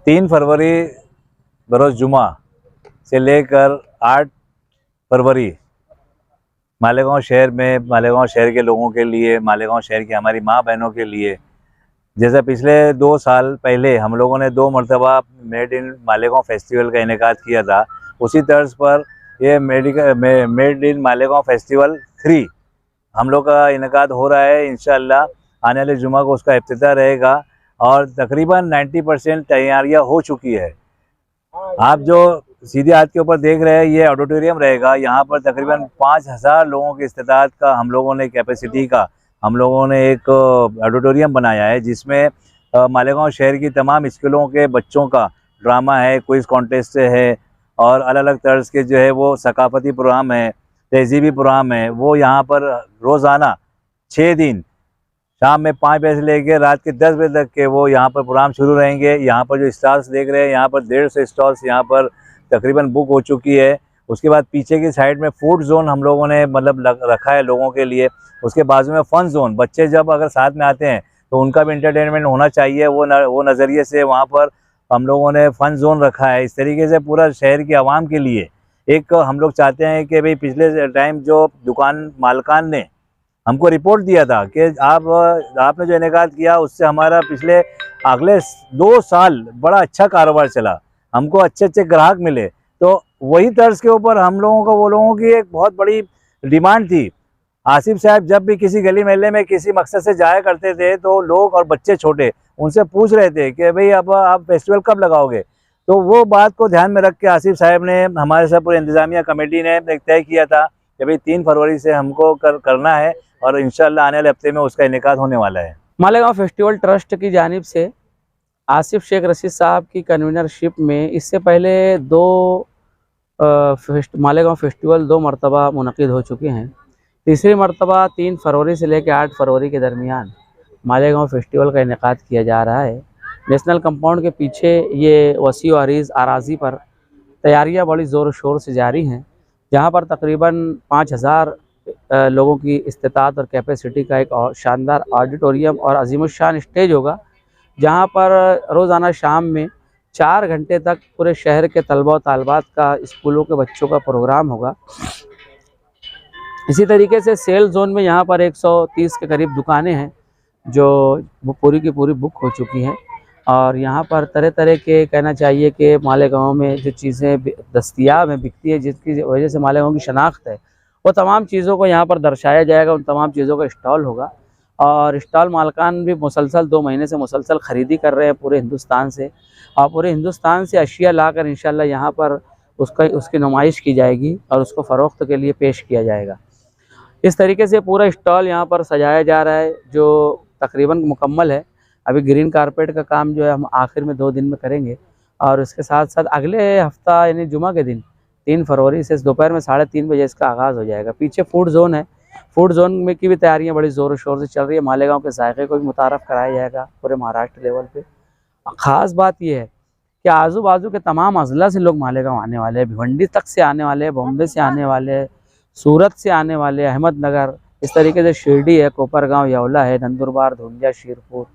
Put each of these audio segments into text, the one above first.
3 फरवरी बरोज़ जुमा से लेकर 8 फरवरी मालेगांव शहर के लोगों के लिए, मालेगांव शहर की हमारी माँ बहनों के लिए, जैसे पिछले 2 साल पहले हम लोगों ने 2 मरतबा मेड इन मालेगांव फेस्टिवल का इनेकाद किया था, उसी तर्ज पर ये मेड इन मालेगांव फेस्टिवल 3 हम लोग का इनेकाद हो रहा है। इंशाअल्लाह आने वाले जुमा को उसका इफ्तिताह रहेगा और तकरीबन 90% तैयारियां हो चुकी है। आप जो सीधी हाथ के ऊपर देख रहे हैं ये ऑडिटोरियम रहेगा। यहाँ पर तकरीबन 5000 लोगों की इस्तेताअत का हम लोगों ने कैपेसिटी का हम लोगों ने एक ऑडिटोरियम बनाया है, जिसमें मालेगांव शहर की तमाम स्कूलों के बच्चों का ड्रामा है, क्विज़ कॉन्टेस्ट है और अलग अलग तर्ज के जो है वो सकाफती प्रोग्राम है, तहजीबी प्रोग्राम है। वो यहाँ पर रोज़ाना 6 दिन शाम में 5 बजे से लेकर रात के 10 बजे तक के वो यहाँ पर प्रोग्राम शुरू रहेंगे। यहाँ पर जो स्टॉल्स देख रहे हैं, यहाँ पर 150 स्टॉल्स यहाँ पर तकरीबन बुक हो चुकी है। उसके बाद पीछे की साइड में फूड जोन हम लोगों ने मतलब रखा है लोगों के लिए। उसके बाजू में फन जोन, बच्चे जब अगर साथ में आते हैं तो उनका भी इंटरटेनमेंट होना चाहिए, वो नज़रिए से वहाँ पर हम लोगों ने फ़न जोन रखा है। इस तरीके से पूरा शहर की आवाम के लिए एक हम लोग चाहते हैं कि भाई पिछले टाइम जो दुकान मालकान ने हमको रिपोर्ट दिया था कि आपने जो इनेकाद किया उससे हमारा पिछले अगले 2 साल बड़ा अच्छा कारोबार चला, हमको अच्छे अच्छे ग्राहक मिले। तो वही तर्ज के ऊपर हम लोगों को वो लोगों की एक बहुत बड़ी डिमांड थी। आसिफ साहब जब भी किसी गली मेले में किसी मकसद से जाया करते थे तो लोग और बच्चे छोटे उनसे पूछ रहे थे कि भाई अब आप फेस्टिवल कब लगाओगे। तो वो बात को ध्यान में रख के आसिफ साहब ने हमारे साथ पूरी इंतज़ामिया कमेटी ने एक तय किया था कि भाई 3 फरवरी से हमको करना है और इंशाअल्लाह आने वाले हफ्ते में उसका इनेकाद होने वाला है। मालेगांव फेस्टिवल ट्रस्ट की जानिब से आसिफ शेख रशीद साहब की कन्वीनरशिप में इससे पहले मालेगांव फेस्टिवल 2 मरतबा मुनक़िद हो चुके हैं। तीसरी मरतबा 3 फरवरी से लेकर 8 फरवरी के दरमियान मालेगांव फेस्टिवल का इनेकाद किया जा रहा है। नेशनल कंपाउंड के पीछे ये वसी व अरीज़ अराज़ी पर तैयारियां बड़ी ज़ोर शोर से जारी हैं, जहां पर तकरीबन 5000 लोगों की इस्तेताअत और कैपेसिटी का एक शानदार ऑडिटोरियम और अज़ीमुश्शान स्टेज होगा, जहां पर रोज़ाना शाम में 4 घंटे तक पूरे शहर के तलबा व तालबात का, स्कूलों के बच्चों का प्रोग्राम होगा। इसी तरीके से सेल जोन में यहाँ पर 130 के करीब दुकानें हैं जो पूरी की पूरी बुक हो चुकी हैं और यहाँ पर तरह तरह के, कहना चाहिए कि मालेगांव में जो चीज़ें दस्तयाब हैं, बिकती है, जिसकी वजह से मालेगांव की शनाख्त है, वो तमाम चीज़ों को यहाँ पर दर्शाया जाएगा। उन तमाम चीज़ों का स्टॉल होगा और स्टॉल मालकान भी मुसलसल 2 महीने से मुसलसल ख़रीदी कर रहे हैं पूरे हिंदुस्तान से, और पूरे हिंदुस्तान से अशिया लाकर इंशाल्लाह यहाँ पर उसकी नुमाइश की जाएगी और उसको फ़रोख्त के लिए पेश किया जाएगा। इस तरीके से पूरा स्टॉल यहाँ पर सजाया जा रहा है जो तकरीबन मुकम्मल है। अभी ग्रीन कारपेट का काम जो है हम आखिर में 2 दिन में करेंगे और इसके साथ साथ अगले हफ्ता यानी जुमा के दिन 3 फरवरी से दोपहर में 3:30 बजे इसका आगाज़ हो जाएगा। पीछे फूड जोन है, फूड जोन में की भी तैयारियां बड़ी ज़ोर शोर से चल रही है। मालेगांव के जायके को भी मुतारफ़ कराया जाएगा पूरे महाराष्ट्र लेवल पे। ख़ास बात यह है कि आजू बाजू के तमाम अज़ला से लोग मालेगांव आने वाले हैं, भिवंडी तक से आने वाले हैं, बॉम्बे से आने वाले हैं, सूरत से आने वाले, अहमदनगर, इस तरीके से शिरडी है, कोपरगांव, यवला है, नंदुरबार, धुंधिया, शीरपुर,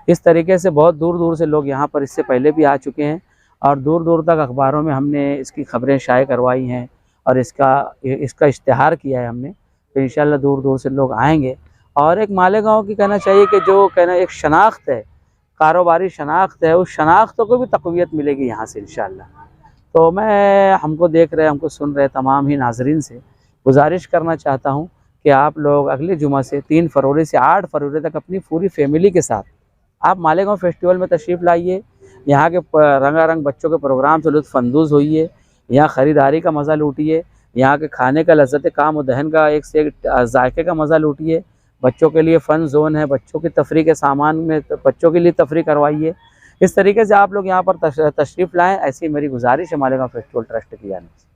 इस तरीके से बहुत दूर दूर से लोग यहाँ पर इससे पहले भी आ चुके हैं और दूर दूर तक अखबारों में हमने इसकी खबरें शाये करवाई हैं और इसका इश्तिहार किया है हमने। तो इंशाल्लाह दूर दूर से लोग आएंगे और एक मालेगांव की, कहना चाहिए कि जो एक शनाख्त है, कारोबारी शनाख्त है, उस शनाख्त को भी तक़वियत मिलेगी यहाँ से इंशाल्लाह। तो मैं हमको देख रहे, हमको सुन रहे तमाम ही नाजरीन से गुजारिश करना चाहता हूँ कि आप लोग अगले जुमा से 3 फरवरी से 8 फरवरी तक अपनी पूरी फैमिली के साथ आप मालेगांव फेस्टिवल में तशरीफ़ लाइए। यहाँ के रंगारंग बच्चों के प्रोग्राम से लुत्फ़अंदोज़ होइए, यहाँ ख़रीदारी का मज़ा लूटिए, यहाँ के खाने का लज़्ज़त काम व दहन का एक से एक जायके का मज़ा लूटिए। बच्चों के लिए फ़न जोन है, बच्चों की तफरी के सामान में बच्चों के लिए तफरी करवाइए। इस तरीके से आप लोग यहाँ पर तशरीफ़ लाएँ, ऐसी मेरी गुजारिश है मालेगांव फेस्टिवल ट्रस्ट की जानिब से।